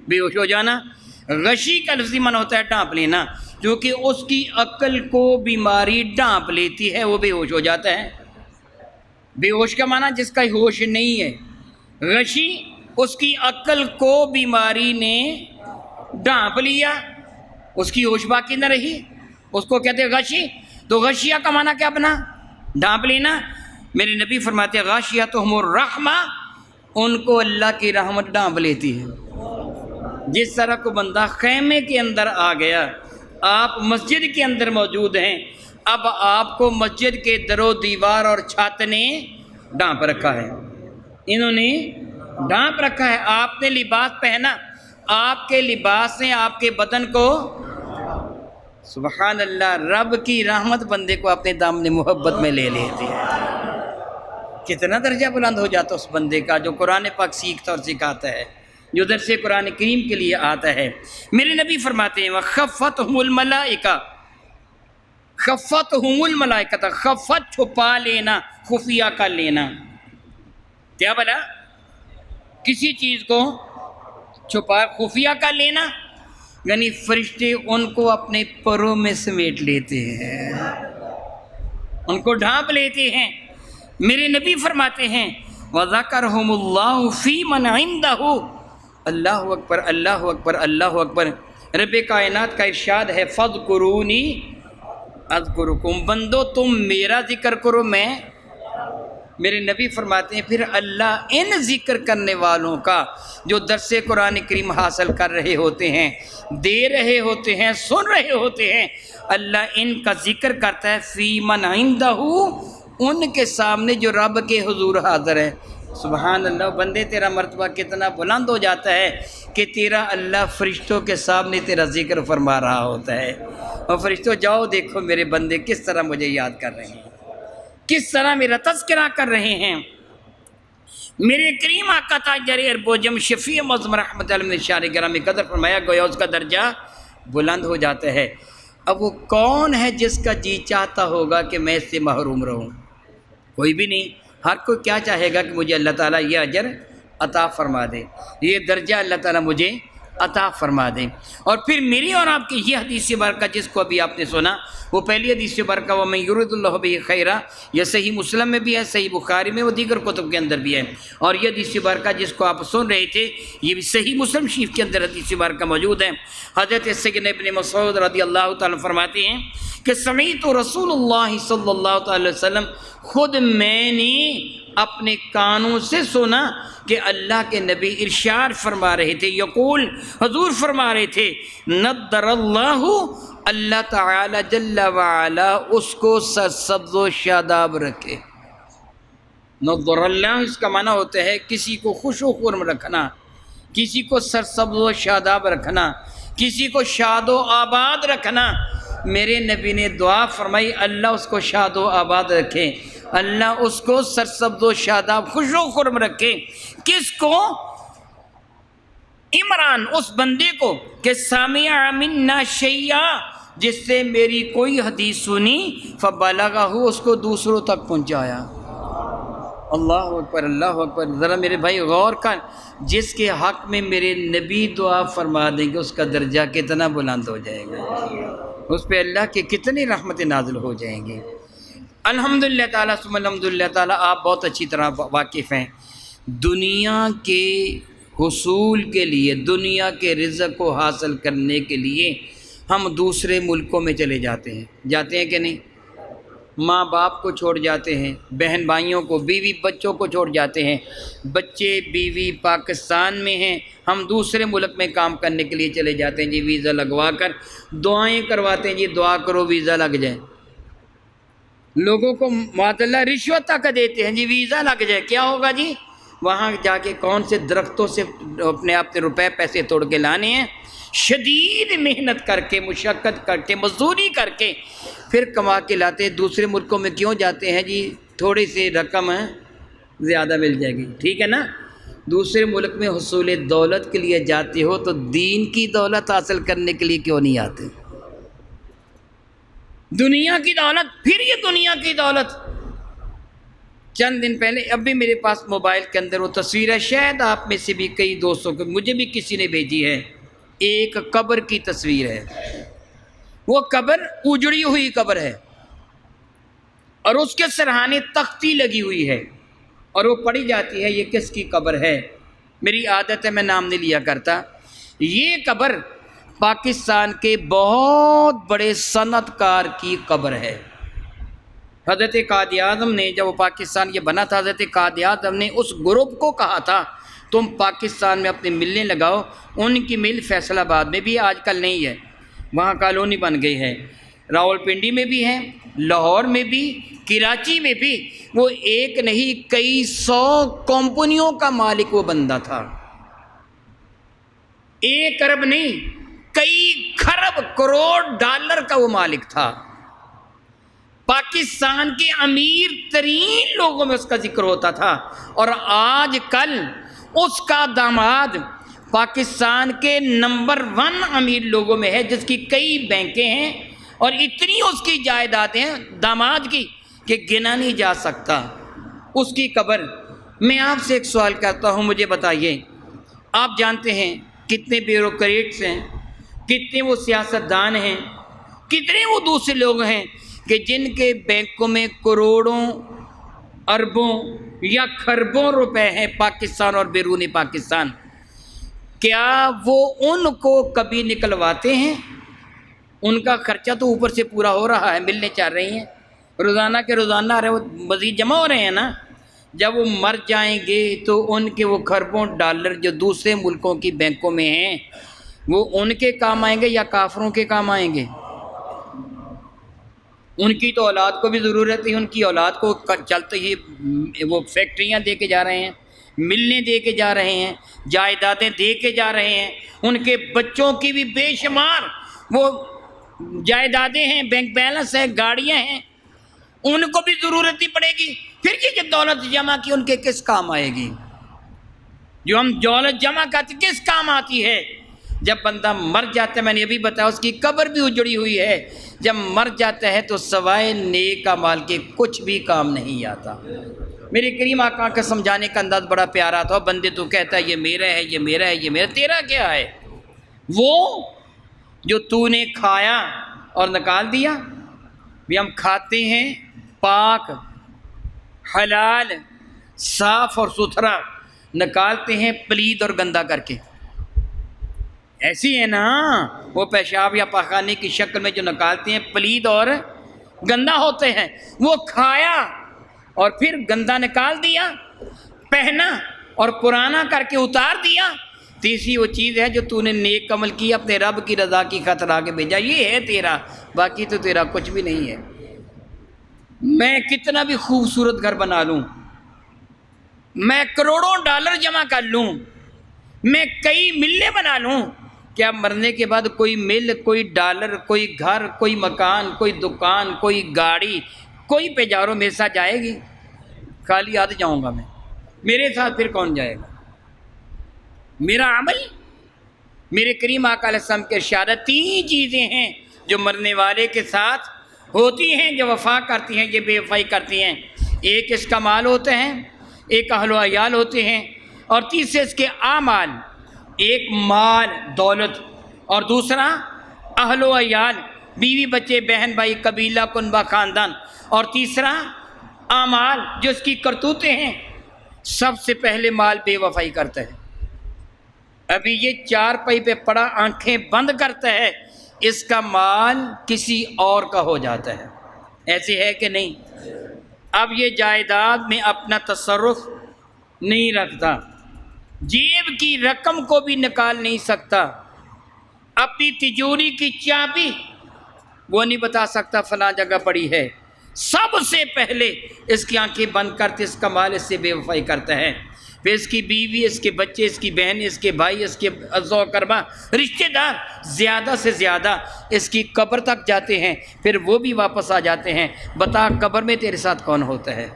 بے ہوش ہو جانا۔ غشی کا لفظی معنی ہوتا ہے ڈانپ لینا، کیونکہ اس کی عقل کو بیماری ڈانپ لیتی ہے، وہ بے ہوش ہو جاتا ہے۔ بے ہوش کا معنی جس کا ہوش نہیں ہے، غشی اس کی عقل کو بیماری نے ڈانپ لیا، اس کی ہوش باقی نہ رہی، اس کو کہتے ہیں غشی۔ تو غشیہ کا معنی کیا بنا؟ ڈانپ لینا۔ میرے نبی فرماتے ہیں غاشیتہم الرحمہ، ان کو اللہ کی رحمت ڈانپ لیتی ہے۔ جس طرح کو بندہ خیمے کے اندر آ گیا، آپ مسجد کے اندر موجود ہیں، اب آپ کو مسجد کے در و دیوار اور چھت نے ڈانپ رکھا ہے، انہوں نے ڈانپ رکھا ہے۔ آپ نے لباس پہنا، آپ کے لباس نے آپ کے بدن کو، سبحان اللہ، رب کی رحمت بندے کو اپنے دامن محبت میں لے لیتی ہے۔ کتنا درجہ بلند ہو جاتا اس بندے کا جو قرآن پاک سیکھتا اور سکھاتا ہے، جو درس قرآن کریم کے لیے آتا ہے۔ میرے نبی فرماتے ہیں وَخَفَّتْهُمُ الْمَلَائِکَةُ، خَفَّتْهُمُ الْمَلَائِکَةُ، خفت چھپا لینا، خفیہ کر لینا۔ کیا بلا؟ کسی چیز کو چھپا خفیہ کر لینا۔ یعنی فرشتے ان کو اپنے پروں میں سمیٹ لیتے ہیں، ان کو ڈھانپ لیتے ہیں۔ میرے نبی فرماتے ہیں وَذَكَرْهُمُ اللَّهُ فِي مَنْ عِنْدَهُ، اللہ اکبر اللہ اکبر اللہ اکبر۔ رب کائنات کا ارشاد ہے فَاذْكُرُونِي اذکرکم، بندو تم میرا ذکر کرو میں، میرے نبی فرماتے ہیں پھر اللہ ان ذکر کرنے والوں کا جو درس قرآن کریم حاصل کر رہے ہوتے ہیں، دے رہے ہوتے ہیں، سن رہے ہوتے ہیں، اللہ ان کا ذکر کرتا ہے فی من عندہ، ان کے سامنے جو رب کے حضور حاضر ہے۔ سبحان اللہ، بندے تیرا مرتبہ کتنا بلند ہو جاتا ہے کہ تیرا اللہ فرشتوں کے سامنے تیرا ذکر فرما رہا ہوتا ہے، اور فرشتوں جاؤ دیکھو میرے بندے کس طرح مجھے یاد کر رہے ہیں، کس طرح میرا تذکرہ کر رہے ہیں۔ میرے کریم آقا تاجر ارب و جم شفیع معظم رحمت اللہ شار گرامی قدر فرمایا گویا اس کا درجہ بلند ہو جاتا ہے۔ اب وہ کون ہے جس کا جی چاہتا ہوگا کہ میں اس سے محروم رہوں؟ کوئی بھی نہیں۔ ہر کوئی کیا چاہے گا کہ مجھے اللہ تعالیٰ یہ اجر عطا فرما دے، یہ درجہ اللہ تعالیٰ مجھے عطا فرما دے۔ اور پھر میری اور آپ کی یہ حدیث برکہ جس کو ابھی آپ نے سنا، وہ پہلی حدیث برکہ وَمَن يُرِدِ اللَّهُ بِهِ خَيْرًا، یہ صحیح مسلم میں بھی ہے، صحیح بخاری میں، وہ دیگر کتب کے اندر بھی ہے۔ اور یہ حدیث برکہ جس کو آپ سن رہے تھے یہ بھی صحیح مسلم شریف کے اندر حدیث برکہ موجود ہے۔ حضرت سیدنا ابن مسعود رضی اللہ تعالیٰ فرماتے ہیں کہ سمعت رسول اللہ صلی اللہ تعالی وسلم، خود میں نے اپنے کانوں سے سنا کہ اللہ کے نبی ارشاد فرما رہے تھے، یقول، حضور فرما رہے تھے، نضر اللہ، اللہ تعالی جل وعلا اس کو سرسبز و شاداب رکھے۔ نضر اللہ اس کا معنی ہوتا ہے کسی کو خوش و خرم رکھنا، کسی کو سرسبز و شاداب رکھنا، کسی کو شاد و آباد رکھنا۔ میرے نبی نے دعا فرمائی اللہ اس کو شاد و آباد رکھے، اللہ اس کو سرسبز و شاداب خوش و خرم رکھے۔ کس کو؟ عمران، اس بندے کو کہ سامع منا شیئا، جس سے میری کوئی حدیث سنی، فبلغہ، اس کو دوسروں تک پہنچایا۔ اللہ اکبر اللہ اکبر۔ ذرا میرے بھائی غور کر، جس کے حق میں میرے نبی دعا فرما دیں گے اس کا درجہ کتنا بلند ہو جائے گا، اس پہ اللہ کے کتنی رحمتیں نازل ہو جائیں گی۔ الحمدللہ تعالیٰ ثم الحمدللہ تعالیٰ، آپ بہت اچھی طرح واقف ہیں، دنیا کے حصول کے لیے، دنیا کے رزق کو حاصل کرنے کے لیے ہم دوسرے ملکوں میں چلے جاتے ہیں کہ نہیں؟ ماں باپ کو چھوڑ جاتے ہیں، بہن بھائیوں کو، بیوی بچوں کو چھوڑ جاتے ہیں، بچے بیوی پاکستان میں ہیں، ہم دوسرے ملک میں کام کرنے کے لیے چلے جاتے ہیں، جی ویزا لگوا کر دعائیں کرواتے ہیں، جی دعا کرو ویزا لگ جائے۔ لوگوں کو معذاللہ رشوت تک دیتے ہیں، جی ویزا لگ جائے، کیا ہوگا جی؟ وہاں جا کے کون سے درختوں سے اپنے آپ سے روپے پیسے توڑ کے لانے ہیں، شدید محنت کر کے، مشقت کر کے، مزدوری کر کے پھر کما کے لاتے ہیں۔ دوسرے ملکوں میں کیوں جاتے ہیں جی؟ تھوڑی سی رقم ہے زیادہ مل جائے گی، ٹھیک ہے نا؟ دوسرے ملک میں حصول دولت کے لیے جاتے ہو تو دین کی دولت حاصل کرنے کے لیے کیوں نہیں آتے؟ دنیا کی دولت، پھر یہ دنیا کی دولت۔ چند دن پہلے اب بھی میرے پاس موبائل کے اندر وہ تصویر ہے، شاید آپ میں سے بھی کئی دوستوں کو، مجھے بھی کسی نے بھیجی ہے، ایک قبر کی تصویر ہے۔ وہ قبر اجڑی ہوئی قبر ہے اور اس کے سرہانے تختی لگی ہوئی ہے اور وہ پڑھی جاتی ہے یہ کس کی قبر ہے؟ میری عادت ہے میں نام نہیں لیا کرتا۔ یہ قبر پاکستان کے بہت بڑے صنعت کار کی قبر ہے۔ حضرت قائد اعظم نے جب وہ پاکستان یہ بنا تھا، حضرت قائد اعظم نے اس گروپ کو کہا تھا تم پاکستان میں اپنی ملیں لگاؤ۔ ان کی مل فیصل آباد میں بھی آج کل نہیں ہے، وہاں کالونی بن گئی ہے، راول پنڈی میں بھی ہے، لاہور میں بھی، کراچی میں بھی۔ وہ ایک نہیں کئی 100 کمپنیوں کا مالک وہ بندہ تھا، ایک ارب نہیں کئی خرب کروڑ ڈالر کا وہ مالک تھا۔ پاکستان کے امیر ترین لوگوں میں اس کا ذکر ہوتا تھا، اور آج کل اس کا داماد پاکستان کے نمبر 1 امیر لوگوں میں ہے، جس کی کئی بینکیں ہیں اور اتنی اس کی جائیدادیں ہیں داماد کی کہ گنا نہیں جا سکتا۔ اس کی قبر، میں آپ سے ایک سوال کرتا ہوں، مجھے بتائیے، آپ جانتے ہیں کتنے بیوروکریٹس ہیں، کتنے وہ سیاستدان ہیں، کتنے وہ دوسرے لوگ ہیں کہ جن کے بینکوں میں کروڑوں اربوں یا خربوں روپے ہیں پاکستان اور بیرون پاکستان، کیا وہ ان کو کبھی نکلواتے ہیں؟ ان کا خرچہ تو اوپر سے پورا ہو رہا ہے، ملنے چاہ رہی ہیں، روزانہ کے روزانہ وہ مزید جمع ہو رہے ہیں نا۔ جب وہ مر جائیں گے تو ان کے وہ خربوں ڈالر جو دوسرے ملکوں کی بینکوں میں ہیں وہ ان کے کام آئیں گے یا کافروں کے کام آئیں گے؟ ان کی تو اولاد کو بھی ضرورت ہے، ان کی اولاد کو چلتے ہی وہ فیکٹریاں دے کے جا رہے ہیں، ملنے دے کے جا رہے ہیں، جائیدادیں دے کے جا رہے ہیں، ان کے بچوں کی بھی بے شمار وہ جائیدادیں ہیں، بینک بیلنس ہے، گاڑیاں ہیں، ان کو بھی ضرورت ہی پڑے گی۔ پھر یہ جو دولت جمع کی ان کے کس کام آئے گی؟ جو ہم دولت جمع کرتے کس کام آتی ہے؟ جب بندہ مر جاتا ہے، میں نے ابھی بتایا اس کی قبر بھی اجڑی ہوئی ہے، جب مر جاتا ہے تو سوائے نیک اعمال کے کچھ بھی کام نہیں آتا۔ میرے کریم آقا کا سمجھانے کا انداز بڑا پیارا تھا۔ بندے تو کہتا ہے یہ میرا ہے، یہ میرا ہے، یہ میرا، تیرا کیا ہے؟ وہ جو تو نے کھایا اور نکال دیا۔ بھی ہم کھاتے ہیں پاک حلال صاف اور ستھرا، نکالتے ہیں پلید اور گندا کر کے۔ ایسی ہے نا، وہ پیشاب یا پاخانے کی شکل میں جو نکالتے ہیں پلید اور گندا ہوتے ہیں، وہ کھایا اور پھر گندا نکال دیا، پہنا اور پرانا کر کے اتار دیا۔ تیسری وہ چیز ہے جو تو نے نیک عمل کی، اپنے رب کی رضا کی خاطر آگے بھیجا، یہ ہے تیرا، باقی تو تیرا کچھ بھی نہیں ہے۔ میں کتنا بھی خوبصورت گھر بنا لوں، میں کروڑوں ڈالر جمع کر لوں، میں کئی ملیں بنا لوں، کیا مرنے کے بعد کوئی مل، کوئی ڈالر، کوئی گھر، کوئی مکان، کوئی دکان، کوئی گاڑی، کوئی پیجارو میرے ساتھ جائے گی؟ خالی ہاتھ جاؤں گا میں، میرے ساتھ پھر کون جائے گا؟ میرا عمل۔ میرے کریم آقا علیہ السلام کے ارشادات، تین چیزیں ہیں جو مرنے والے کے ساتھ ہوتی ہیں، جو وفا کرتی ہیں، یہ بے وفائی کرتی ہیں۔ ایک اس کا مال ہوتے ہیں، ایک اہل و عیال ہوتے ہیں، اور تیسرے اس کے اعمال۔ ایک مال دولت، اور دوسرا اہل و عیال، بیوی بچے بہن بھائی قبیلہ کنبہ خاندان، اور تیسرا اعمال جو اس کی کرتوتیں ہیں۔ سب سے پہلے مال بے وفائی کرتا ہے۔ ابھی یہ چار پائی پہ پڑا آنکھیں بند کرتا ہے، اس کا مال کسی اور کا ہو جاتا ہے، ایسے ہے کہ نہیں؟ اب یہ جائیداد میں اپنا تصرف نہیں رکھتا، جیب کی رقم کو بھی نکال نہیں سکتا، اپنی تجوری کی چابی وہ نہیں بتا سکتا فلاں جگہ پڑی ہے۔ سب سے پہلے اس کی آنکھیں بند کرتے اس کا مال اس سے بے وفائی کرتا ہے، پھر اس کی بیوی، اس کے بچے، اس کی بہن، اس کے بھائی، اس کے عزیز و اقربا، رشتہ دار زیادہ سے زیادہ اس کی قبر تک جاتے ہیں، پھر وہ بھی واپس آ جاتے ہیں۔ بتا قبر میں تیرے ساتھ کون ہوتا ہے؟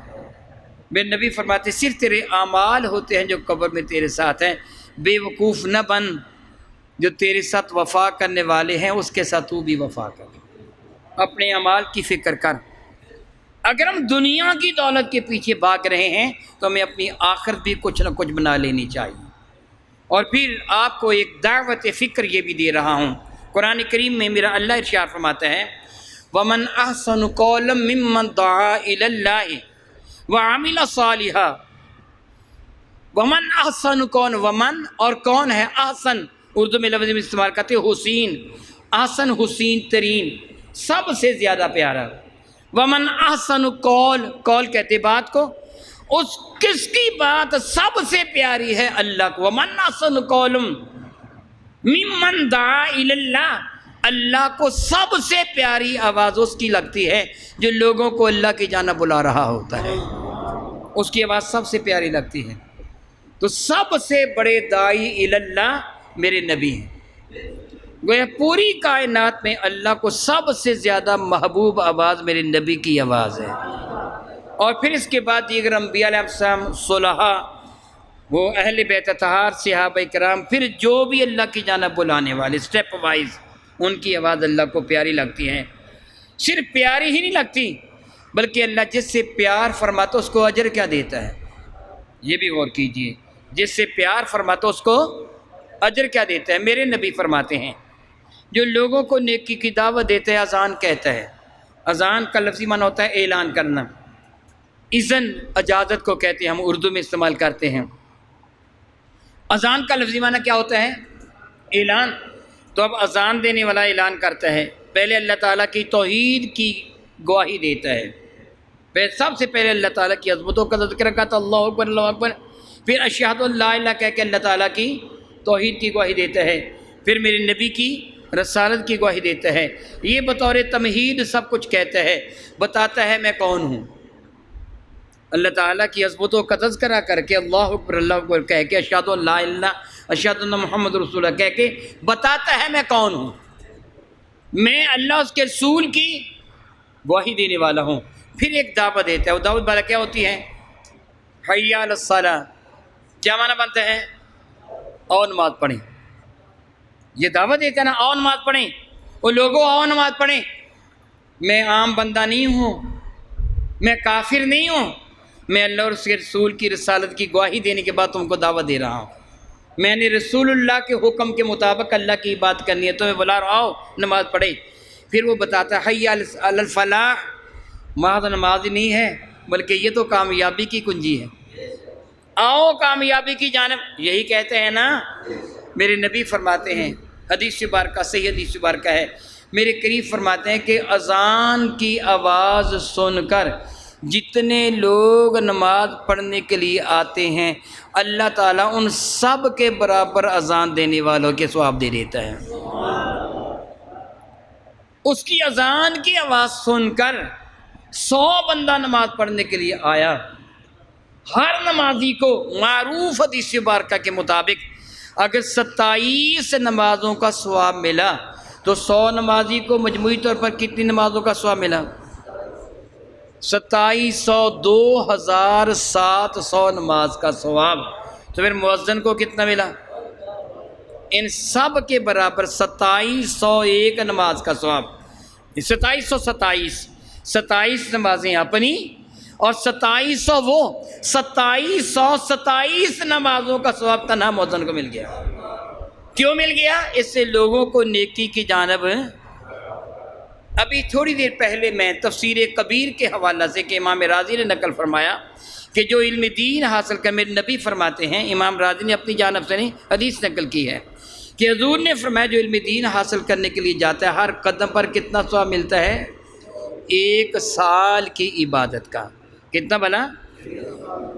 میرے نبی فرماتے صرف تیرے اعمال ہوتے ہیں جو قبر میں تیرے ساتھ ہیں۔ بے وقوف نہ بن، جو تیرے ساتھ وفا کرنے والے ہیں اس کے ساتھ تو بھی وفا کر، اپنے اعمال کی فکر کر۔ اگر ہم دنیا کی دولت کے پیچھے بھاگ رہے ہیں تو ہمیں اپنی آخرت بھی کچھ نہ کچھ بنا لینی چاہیے۔ اور پھر آپ کو ایک دعوت فکر یہ بھی دے رہا ہوں، قرآن کریم میں میرا اللہ ارشاد فرماتا ہے وَمَنْ أَحْسَنُ قَوْلًا مِّمَّنْ دَعَا إِلَى اللَّهِ وَعَمِلَ صَالِحًا۔ وَمَنْ أَحْسَنُ کون، ومن اور کون ہے، احسن اردو میں لفظ میں استعمال کرتے حسین، احسن حسین ترین، سب سے زیادہ پیارا۔ ومن احسن قول کہتے بات کو، اس کس کی بات سب سے پیاری ہے؟ اللہ کو۔ ومن احسن قول ممن دعا الی اللہ، اللہ کو سب سے پیاری آواز اس کی لگتی ہے جو لوگوں کو اللہ کی جانب بلا رہا ہوتا ہے، اس کی آواز سب سے پیاری لگتی ہے۔ تو سب سے بڑے داعی الی اللہ میرے نبی ہیں، گویا پوری کائنات میں اللہ کو سب سے زیادہ محبوب آواز میرے نبی کی آواز ہے۔ اور پھر اس کے بعد دیگر انبیاء علیہ السلام، صلحاء، وہ اہل بیت اطہار، صحابہ کرام، پھر جو بھی اللہ کی جانب بلانے والے اسٹیپ وائز، ان کی آواز اللہ کو پیاری لگتی ہے۔ صرف پیاری ہی نہیں لگتی بلکہ اللہ جس سے پیار فرماتا اس کو اجر کیا دیتا ہے، یہ بھی غور کیجئے، جس سے پیار فرماتا اس کو اجر کیا دیتا ہے۔ میرے نبی فرماتے ہیں جو لوگوں کو نیکی کی دعوت دیتے ہیں اذان کہتا ہے۔ اذان کا لفظی معنی ہوتا ہے اعلان کرنا، اذن اجازت کو کہتے ہیں، ہم اردو میں استعمال کرتے ہیں۔ اذان کا لفظی معنی کیا ہوتا ہے؟ اعلان۔ تو اب اذان دینے والا اعلان کرتا ہے، پہلے اللہ تعالیٰ کی توحید کی گواہی دیتا ہے، پھر سب سے پہلے اللہ تعالیٰ کی عظمتوں کا تذکرہ کرتا ہے، اللہ اکبر اللہ اکبر، پھر اشہد اللہ الہ کہہ کے اللہ تعالیٰ کی توحید کی گواہی دیتا ہے، پھر میرے نبی کی رسالت کی گواہی دیتا ہے۔ یہ بطور تمہید سب کچھ کہتا ہے، بتاتا ہے میں کون ہوں۔ اللہ تعالیٰ کی عظمتوں کا تذکرہ کر کے اللہ اکبر کہہ کے اشہد اللہ الہ اشہد ان محمد رسول اللہ کہہ کے بتاتا ہے میں کون ہوں، میں اللہ اس کے رسول کی گواہی دینے والا ہوں۔ پھر ایک دعوت دیتا ہے، وہ دعوت والا کیا ہوتی ہے؟ حی علی الصلاۃ، کیا معنی بنتا ہے؟ آؤ نماز پڑھیں۔ یہ دعوت دیتا ہے نا، آؤ نماز پڑھیں، وہ لوگوں آؤ نماز پڑھیں۔ میں عام بندہ نہیں ہوں، میں کافر نہیں ہوں، میں اللہ اور اس کے رسول کی رسالت کی گواہی دینے کے بعد تم کو دعوت دے رہا ہوں۔ میں نے رسول اللہ کے حکم کے مطابق اللہ کی بات کرنی ہے، تمہیں بلا رہا آؤ نماز پڑھے۔ پھر وہ بتاتا ہے حی علی الفلاح، محض نماز ہی نہیں ہے بلکہ یہ تو کامیابی کی کنجی ہے، آؤ کامیابی کی جانب۔ یہی کہتے ہیں نا، میرے نبی فرماتے ہیں، حدیث مبارکہ صحیح حدیث مبارکہ ہے، میرے قریب فرماتے ہیں کہ اذان کی آواز سن کر جتنے لوگ نماز پڑھنے کے لیے آتے ہیں اللہ تعالیٰ ان سب کے برابر اذان دینے والوں کے ثواب دے دیتا ہے۔ اس کی اذان کی آواز سن کر 100 بندہ نماز پڑھنے کے لیے آیا، ہر نمازی کو معروف حدیث مبارکہ کے مطابق اگر 27 نمازوں کا ثواب ملا تو 100 نمازی کو مجموعی طور پر کتنی نمازوں کا ثواب ملا؟ 2700، 2700 نماز کا ثواب۔ تو پھر مؤذن کو کتنا ملا؟ ان سب کے برابر 2701 نماز کا ثواب۔ 2727 نمازیں اپنی اور 2700 وہ 2727 نمازوں کا ثواب تنہا مؤذن کو مل گیا۔ کیوں مل گیا؟ اس سے لوگوں کو نیکی کی جانب۔ ابھی تھوڑی دیر پہلے میں تفسیر کبیر کے حوالہ سے کہ امام راضی نے نقل فرمایا کہ جو علم دین حاصل کر، میرے نبی فرماتے ہیں، امام راضی نے اپنی جانب سے نہیں حدیث نقل کی ہے کہ حضور نے فرمایا جو علم دین حاصل کرنے کے لیے جاتا ہے ہر قدم پر کتنا ثواب ملتا ہے؟ 1 سال کی عبادت کا۔ کتنا بنا؟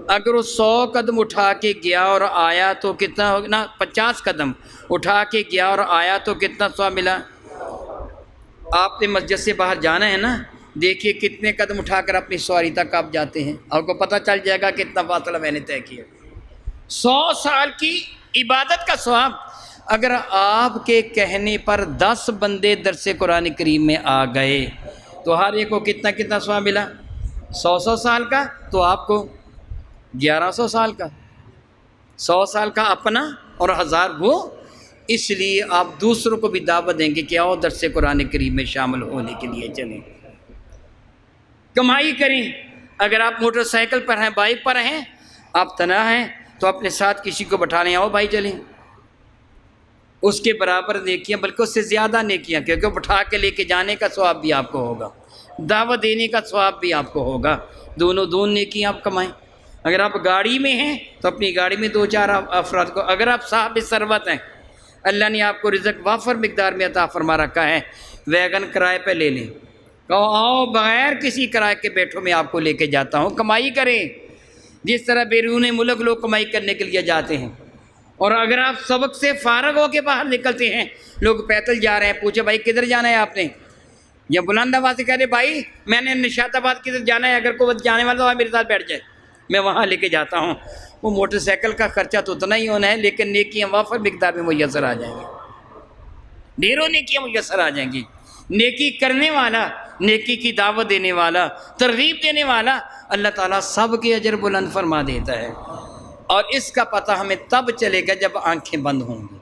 اگر وہ 100 قدم اٹھا کے گیا اور آیا تو کتنا ہوگا نا؟ 50 قدم اٹھا کے گیا اور آیا تو کتنا ثواب ملا؟ آپ نے مسجد سے باہر جانا ہے نا، دیکھیے کتنے قدم اٹھا کر اپنی سواری تک آپ جاتے ہیں، آپ کو پتہ چل جائے گا کتنا فاصلہ میں نے طے کیا۔ 100 سال کی عبادت کا ثواب۔ اگر آپ کے کہنے پر 10 بندے درس قرآن کریم میں آ گئے تو ہر ایک کو کتنا ثواب ملا؟ 100 سال کا، تو آپ کو 1100 سال کا، 100 سال کا اپنا اور 1000 وہ۔ اس لیے آپ دوسروں کو بھی دعوت دیں گے کہ آؤ درس قرآن کریم میں شامل ہونے کے لیے چلیں، کمائی کریں۔ اگر آپ موٹر سائیکل پر ہیں، بائک پر ہیں، آپ تنہا ہیں تو اپنے ساتھ کسی کو بٹھا لیں، آؤ بھائی چلیں، اس کے برابر نیکیاں بلکہ اس سے زیادہ نیکیاں، کیونکہ بٹھا کے لے کے جانے کا ثواب بھی آپ کو ہوگا، دعوت دینے کا ثواب بھی آپ کو ہوگا، دونوں نیکیاں آپ کمائیں۔ اگر آپ گاڑی میں ہیں تو اپنی گاڑی میں 2-4 افراد کو، اگر آپ صاحب ثروت ہیں، اللہ نے آپ کو رزق وافر مقدار میں عطا فرما رکھا ہے، ویگن کرائے پہ لے لیں، کہو آؤ بغیر کسی کرائے کے بیٹھو میں آپ کو لے کے جاتا ہوں، کمائی کریں جس طرح بیرون ملک لوگ کمائی کرنے کے لیے جاتے ہیں۔ اور اگر آپ سبق سے فارغ ہو کے باہر نکلتے ہیں، لوگ پیدل جا رہے ہیں، پوچھے بھائی کدھر جانا ہے آپ نے، یا بلند آواز سے کہہ رہے بھائی میں نے نشاط آباد کدھر جانا ہے، اگر کوئی جانے والا میرے ساتھ بیٹھ جائے میں وہاں لے کے جاتا ہوں۔ وہ موٹر سائیکل کا خرچہ تو اتنا ہی ہونا ہے، لیکن نیکیاں وافر مقدار میں میسر آ جائیں گی، ڈھیروں نیکیاں میسر آ جائیں گی۔ نیکی کرنے والا، نیکی کی دعوت دینے والا، ترغیب دینے والا، اللہ تعالیٰ سب کے اجر بلند فرما دیتا ہے۔ اور اس کا پتہ ہمیں تب چلے گا جب آنکھیں بند ہوں گی،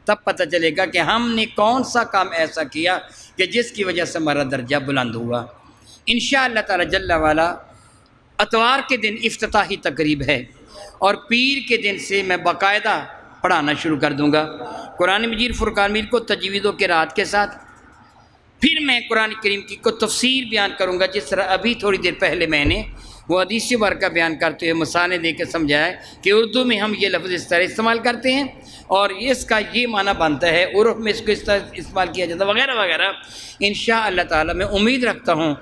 تب پتہ چلے گا کہ ہم نے کون سا کام ایسا کیا کہ جس کی وجہ سے ہمارا درجہ بلند ہوا۔ انشاءاللہ تعالی جل وعلا اتوار کے دن افتتاحی تقریب ہے، اور پیر کے دن سے میں باقاعدہ پڑھانا شروع کر دوں گا۔ قرآن مجید فرقان مجید کو تجوید و قرات کے ساتھ، پھر میں قرآن کریم کی کو تفسیر بیان کروں گا، جس طرح ابھی تھوڑی دیر پہلے میں نے وہ حدیث مبارکہ بیان کرتے ہوئے مثالیں دے کے سمجھایا کہ اردو میں ہم یہ لفظ اس طرح استعمال کرتے ہیں اور اس کا یہ معنی بنتا ہے، عرف میں اس کو اس طرح استعمال کیا جاتا ہے، وغیرہ وغیرہ۔ انشاءاللہ تعالی میں امید رکھتا ہوں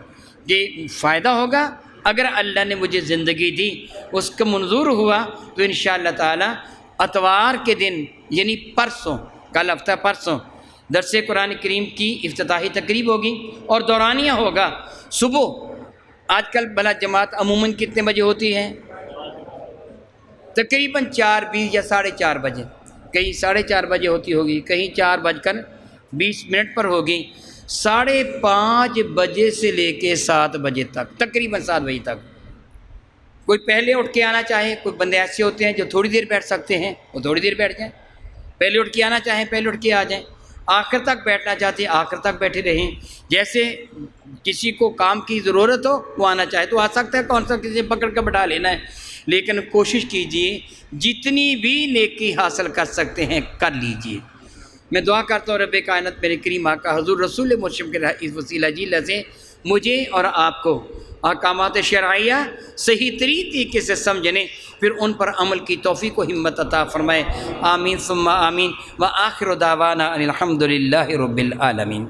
کہ فائدہ ہوگا۔ اگر اللہ نے مجھے زندگی دی، اس کا منظور ہوا، تو انشاءاللہ تعالی اتوار کے دن یعنی پرسوں، کل ہفتہ پرسوں درس قرآن کریم کی افتتاحی تقریب ہوگی اور دورانیہ ہوگا صبح۔ آج کل بلا جماعت عموماً کتنے بجے ہوتی ہے؟ تقریباً 4:20 یا 4:30 بجے، کہیں 4:30 بجے ہوتی ہوگی، کہیں 4:20 پر ہوگی۔ 5:30 بجے سے لے کے 7 بجے تک، تقریباً 7 بجے تک۔ کوئی پہلے اٹھ کے آنا چاہے، کوئی بندے ایسے ہوتے ہیں جو تھوڑی دیر بیٹھ سکتے ہیں، وہ تھوڑی دیر بیٹھ جائیں، پہلے اٹھ کے آنا چاہیں پہلے اٹھ کے آ جائیں، آخر تک بیٹھنا چاہتے ہیں آخر تک بیٹھے رہیں۔ جیسے کسی کو کام کی ضرورت ہو وہ آنا چاہے تو آ سکتا ہے، کون سا کسی پکڑ کے بٹھا لینا ہے، لیکن کوشش کیجئے جتنی بھی نیکی حاصل کر سکتے ہیں کر لیجئے۔ میں دعا کرتا ہوں رب کائنات میرے کریم آقا حضور رسول مرشد کے اس وسیلہ جیلہ سے مجھے اور آپ کو احکامات شرعیہ صحیح طریقے سے سمجھنے، پھر ان پر عمل کی توفیق و ہمت عطا فرمائے۔ آمین ثم آمین۔ وآخر دعوانا ان الحمد للہ رب العالمین۔